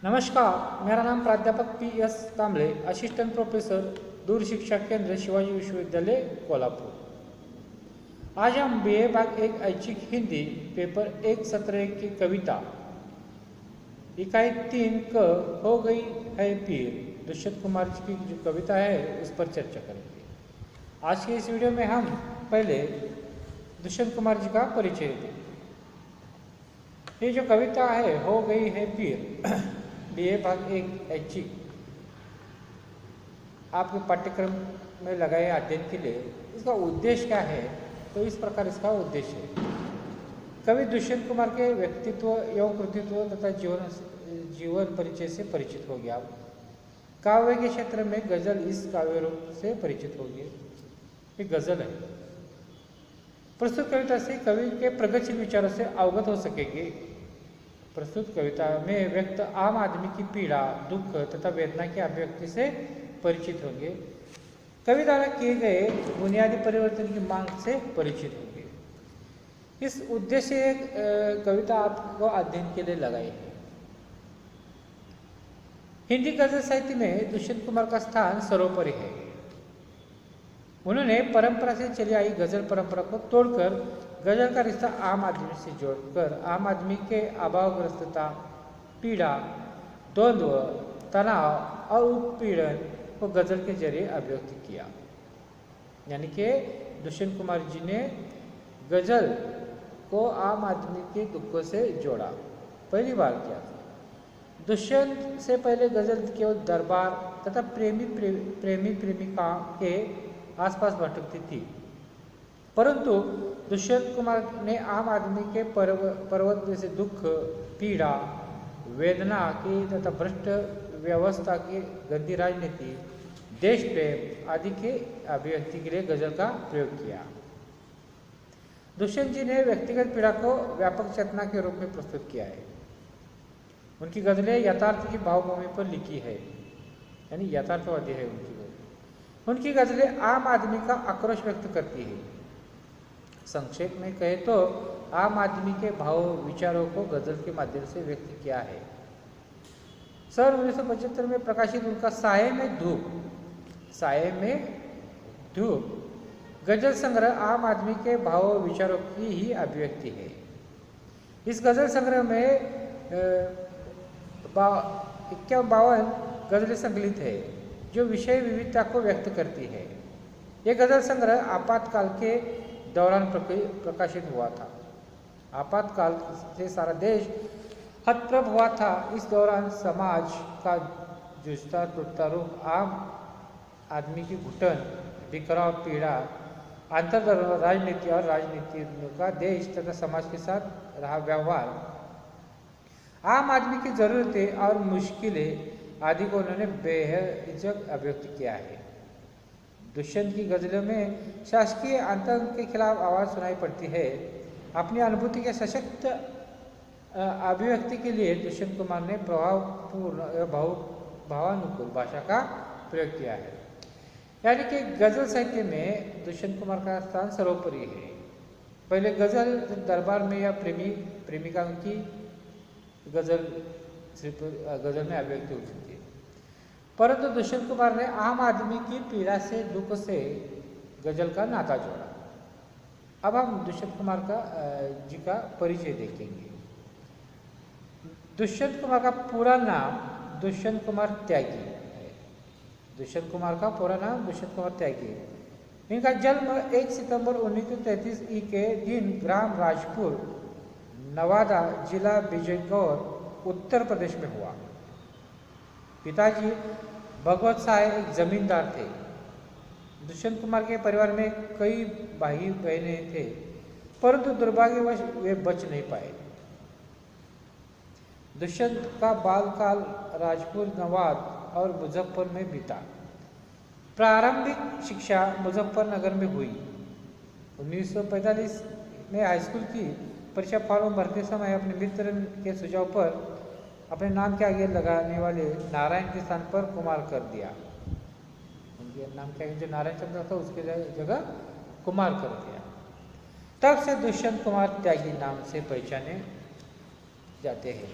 नमस्कार, मेरा नाम प्राध्यापक पी.एस. कांबळे, असिस्टेंट प्रोफेसर, दूर शिक्षा केंद्र, शिवाजी विश्वविद्यालय, कोल्हापुर। आज हम बी.ए. भाग 1 ऐच्छिक हिंदी पेपर 1 सत्र 1 की कविता इकाई 3 क हो गई है पीर दुष्यंत कुमार जी की जो कविता है उस पर चर्चा करेंगे। आज के इस वीडियो में हम पहले दुष्यंत कुमार जी का परिचय देंगे। ये जो कविता है हो गई है पीर बी.ए. भाग 1 ऐच्छिक आपके पाठ्यक्रम में लगाए अध्ययन के लिए इसका उद्देश्य क्या है, तो इस प्रकार इसका उद्देश्य है। कवि दुष्यंत कुमार के व्यक्तित्व एवं कृतित्व तथा जीवन परिचय से परिचित हो गया। काव्य के क्षेत्र में गजल इस काव्य रूप से परिचित हो गए। ये गजल है। प्रस्तुत कविता से कवि के प्रगतिशील विचारों से अवगत हो सकेंगे। प्रस्तुत कविता में व्यक्त आम आदमी की पीड़ा, दुख तथा वेदना की अभिव्यक्ति से परिचित होंगे। कवि द्वारा किए गए बुनियादी परिवर्तन की मांग से परिचित होंगे। इस उद्देश्य से कविता आपको अध्ययन के लिए लगाई है। हिंदी गजल साहित्य में दुष्यंत कुमार का स्थान सर्वोपरि है। उन्होंने परंपरा से चली आई गजल परंपरा को तोड़कर गजल का रिश्ता आम आदमी से जोड़कर आम आदमी के अभावग्रस्तता, पीड़ा, द्वंद्व, तनाव और उत्पीड़न को गजल के जरिए अभिव्यक्त किया। यानी कि दुष्यंत कुमार जी ने गजल को आम आदमी के दुखों से जोड़ा, पहली बार किया था। दुष्यंत से पहले गजल केवल दरबार तथा प्रेमी प्रेमिका के आसपास भटकती थी, परंतु दुष्यंत कुमार ने आम आदमी के पर्वत जैसे दुख, पीड़ा, वेदना की तथा भ्रष्ट व्यवस्था की गंदी राजनीति, देश प्रेम आदि के अभिव्यक्ति के लिए गजल का प्रयोग किया। दुष्यंत जी ने व्यक्तिगत पीड़ा को व्यापक चेतना के रूप में प्रस्तुत किया है। उनकी गजलें यथार्थ की भावभूमि पर लिखी है, यानी यथार्थवादी है उनकी गजलें। उनकी गजलें आम आदमी का आक्रोश व्यक्त करती है। संक्षेप में कहे तो आम आदमी के भाव विचारों को गजल के माध्यम से व्यक्त किया है। सन 1975 में प्रकाशित उनका साये में धूप गजल संग्रह आम आदमी के भाव विचारों की ही अभिव्यक्ति है। इस गजल संग्रह में 51 गजलें संकलित है जो विषय विविधता को व्यक्त करती है। यह गजल संग्रह आपातकाल के दौरान प्रकाशित हुआ था। आपातकाल से सारा देश हतप्रभ हुआ था। इस दौरान समाज का जूझता टूटता रूप, आम आदमी की घुटन, बिखराव, पीड़ा, अंतर राजनीति और राजनीतिज्ञों का देश तथा समाज के साथ रहा व्यवहार, आम आदमी की जरूरतें और मुश्किलें आदि को उन्होंने बेहिचक अभिव्यक्त किया है। दुष्यंत की गजलों में शासकीय आतंक के खिलाफ आवाज़ सुनाई पड़ती है। अपनी अनुभूति के सशक्त अभिव्यक्ति के लिए दुष्यंत कुमार ने प्रभावपूर्ण भावानुकूल भाषा का प्रयोग किया है। यानी कि गजल साहित्य में दुष्यंत कुमार का स्थान सर्वोपरि है। पहले गजल दरबार में या प्रेमिका की गजल में अभिव्यक्ति होती थी, परंतु दुष्यंत कुमार ने आम आदमी की पीड़ा से, दुख से गजल का नाता जोड़ा। अब हम दुष्यंत कुमार जी का परिचय देखेंगे। दुष्यंत कुमार का पूरा नाम दुष्यंत कुमार त्यागी है। दुष्यंत कुमार का पूरा नाम दुष्यंत कुमार त्यागी है। इनका जन्म 1 सितंबर 1933 ई के दिन ग्राम राजपुर, नवादा, जिला बिजनौर, उत्तर प्रदेश में हुआ। पिताजी भगवत सहाय एक जमींदार थे। दुष्यंत कुमार के परिवार में कई भाई बहनें थे, परंतु दुर्भाग्यवश वे बच नहीं पाए। दुष्यंत का बालकाल राजपुर, नवादा और मुजफ्फर में बीता। प्रारंभिक शिक्षा मुजफ्फरनगर में हुई। 1945 में हाईस्कूल की परीक्षा फॉर्म भरते समय अपने मित्र के सुझाव पर अपने नाम के आगे लगाने वाले नारायण के स्थान पर कुमार कर दिया। उनके नाम के आगे जो नारायण चंद्र था उसके जगह कुमार कर दिया। तब से दुष्यंत कुमार त्यागी नाम से पहचाने जाते हैं।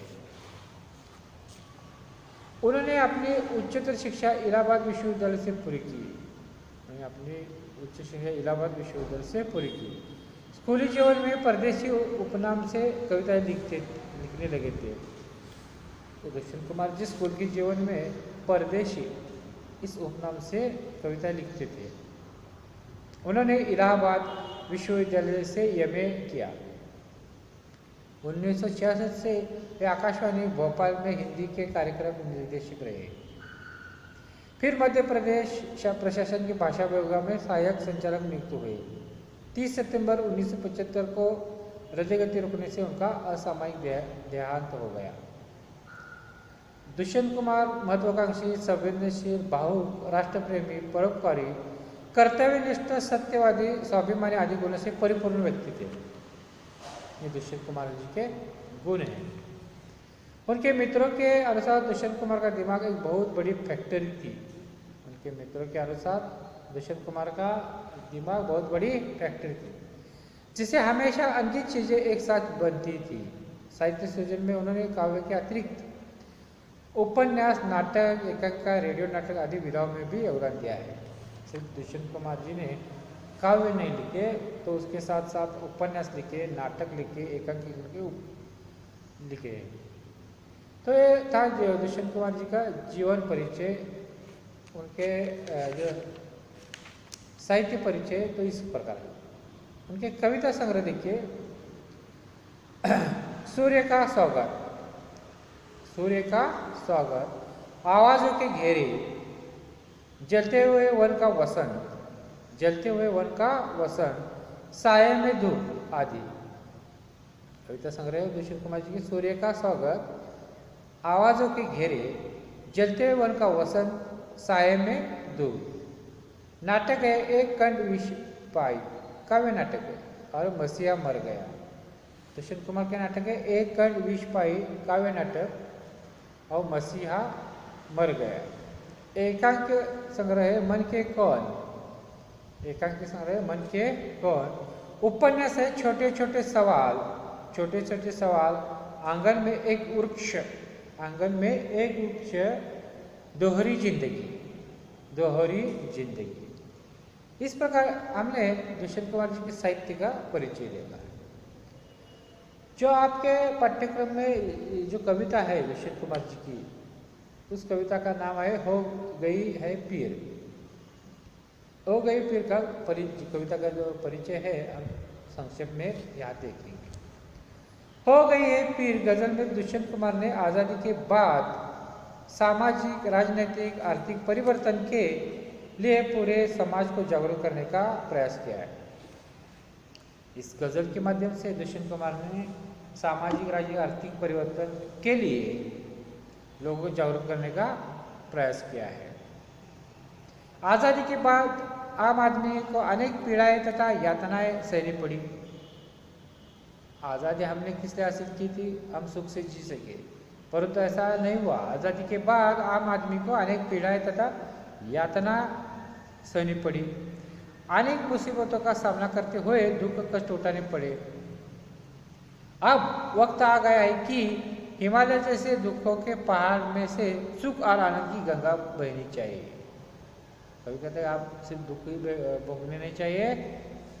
उन्होंने अपनी उच्चतर शिक्षा इलाहाबाद विश्वविद्यालय से पूरी की। उन्होंने अपनी उच्च शिक्षा इलाहाबाद विश्वविद्यालय से पूरी की। स्कूली जीवन में परदेशी उपनाम से कविताएं लिखने लगे थे। तो दुष्यंत कुमार जी स्कूल के जीवन में परदेशी इस उपनाम से कविताएं लिखते थे। उन्होंने इलाहाबाद विश्वविद्यालय से एमए किया। 1966 से वे आकाशवाणी भोपाल में हिंदी के कार्यक्रम निर्देशक रहे। फिर मध्य प्रदेश प्रशासन के भाषा विभाग में सहायक संचालक नियुक्त हुए। 30 सितंबर 1975 को हृदयगति रुकने से उनका असामयिक देहांत हो गया। दुष्यंत कुमार महत्वाकांक्षी, संवेदनशील, भावुक, राष्ट्रप्रेमी, परोपकारी, कर्तव्यनिष्ठ, सत्यवादी, स्वाभिमानी आदि गुणों से परिपूर्ण व्यक्ति थे। ये दुष्यंत कुमार जी के गुण हैं। उनके मित्रों के अनुसार दुष्यंत कुमार का दिमाग एक बहुत बड़ी फैक्ट्री थी। उनके मित्रों के अनुसार दुष्यंत कुमार का दिमाग बहुत बड़ी फैक्ट्री थी, जिसे हमेशा अनगिनत चीजें एक साथ बनती थी। साहित्य सृजन में उन्होंने काव्य के अतिरिक्त उपन्यास, नाटक, एकांकिका, रेडियो नाटक आदि विधाओं में भी योगदान दिया है। सिर्फ दुष्यंत कुमार जी ने काव्य नहीं लिखे, तो उसके साथ साथ उपन्यास लिखे, नाटक लिखे, एकांकिका लिखे। तो ये था दुष्यंत कुमार जी का जीवन परिचय। उनके जो साहित्य परिचय तो इस प्रकार है। उनके कविता संग्रह देखिए। सूर्य का स्वागत, सूर्य का स्वागत, आवाजों के घेरे, जलते हुए वन का वसंत, जलते हुए वन का वसंत, साये में धूप आदि। कविता संग्रह दुष्यंत कुमार जी के सूर्य का स्वागत, आवाजों के घेरे, जलते हुए वन का वसंत, साये में धूप। नाटक है एक कंड विष पाई, काव्य नाटक है, और मसीहा मर गया। दुष्यंत कुमार के नाटक है एक कंड विष पाई, काव्य नाटक, और मसीहा मर गया। एकांक संग्रह है मन के कौन, एकांक संग्रह मन के कौन। उपन्यास है छोटे छोटे सवाल, छोटे छोटे सवाल, आंगन में एक वृक्ष, आंगन में एक वृक्ष, दोहरी जिंदगी, दोहरी जिंदगी। इस प्रकार हमने दुष्यंत कुमार जी के साहित्य का परिचय देखा। जो आपके पाठ्यक्रम में जो कविता है दुष्यंत कुमार जी की, उस कविता का नाम है हो गई है पीर। हो गई पीर का कविता का जो परिचय है हम संक्षेप में यहाँ देखेंगे। हो गई है पीर गजल में दुष्यंत कुमार ने आज़ादी के बाद सामाजिक, राजनीतिक, आर्थिक परिवर्तन के लिए पूरे समाज को जागरूक करने का प्रयास किया है। इस गजल के माध्यम से दुष्यंत कुमार ने सामाजिक, राजनीतिक, आर्थिक परिवर्तन के लिए लोगों को जागरूक करने का प्रयास किया है। आज़ादी के बाद आम आदमी को अनेक पीड़ाएं तथा यातनाएं सहनी पड़ी। आज़ादी हमने किस लिए हासिल की थी? हम सुख से जी सके, परंतु ऐसा नहीं हुआ। आज़ादी के बाद आम आदमी को अनेक पीड़ाएं तथा यातना सहनी पड़ी, अनेक मुसीबतों का सामना करते हुए दुख कष्ट उठाने पड़े। अब वक्त आ गया है कि हिमालय जैसे दुखों के पहाड़ में से सुख और आनंद की गंगा बहनी चाहिए। कभी कहते हैं आप सिर्फ दुख ही भोगने नहीं चाहिए,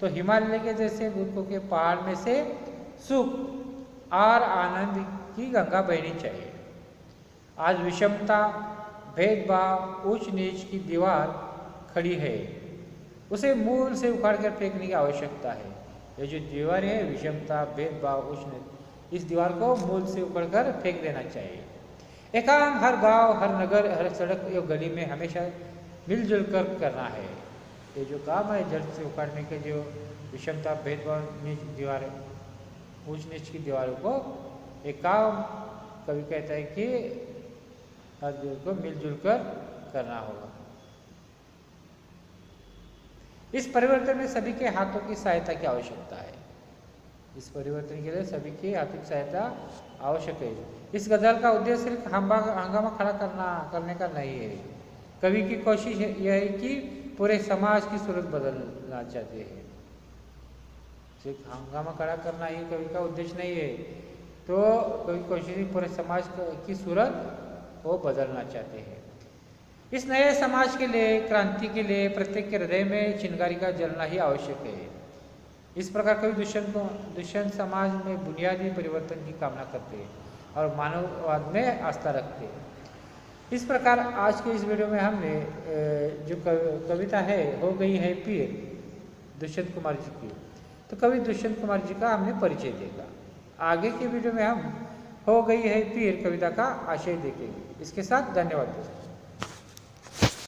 तो हिमालय के जैसे दुखों के पहाड़ में से सुख और आनंद की गंगा बहनी चाहिए। आज विषमता, भेदभाव, ऊंच नीच की दीवार खड़ी है, उसे मूल से उखाड़ कर फेंकने की आवश्यकता है। ये जो दीवार है, विषमता, भेदभाव, ऊंच नीच, इस दीवार को मूल से उखाड़ कर फेंक देना चाहिए। एक काम हर गांव, हर नगर, हर सड़क या गली में हमेशा मिलजुल कर करना है। ये जो काम है जड़ से उखाड़ने के, जो विषमता, भेदभाव, नीच दीवार, ऊंच नीच की दीवारों को एक काम कभी कहता है कि हर दिल को मिलजुल कर करना होगा। इस परिवर्तन में सभी के हाथों की सहायता की आवश्यकता है। इस परिवर्तन के लिए सभी की हाथों की सहायता आवश्यक है। इस गजल का उद्देश्य सिर्फ हंगामा खड़ा करने का नहीं है। कवि की कोशिश यह है कि पूरे समाज की सूरत बदलना चाहते हैं। सिर्फ हंगामा खड़ा करना ही कवि का उद्देश्य नहीं है, तो कवि कोशिश पूरे समाज की सूरत को बदलना चाहते हैं। इस नए समाज के लिए, क्रांति के लिए प्रत्येक के हृदय में चिंगारी का जलना ही आवश्यक है। इस प्रकार कवि दुष्यंत समाज में बुनियादी परिवर्तन की कामना करते हैं और मानववाद में आस्था रखते हैं। इस प्रकार आज के इस वीडियो में हमने जो कविता है हो गई है पीर दुष्यंत कुमार जी की, तो कवि दुष्यंत कुमार जी का हमने परिचय देखा। आगे के वीडियो में हम हो गई है पीर कविता का आशय देखेंगे। इसके साथ धन्यवाद दोस्तों।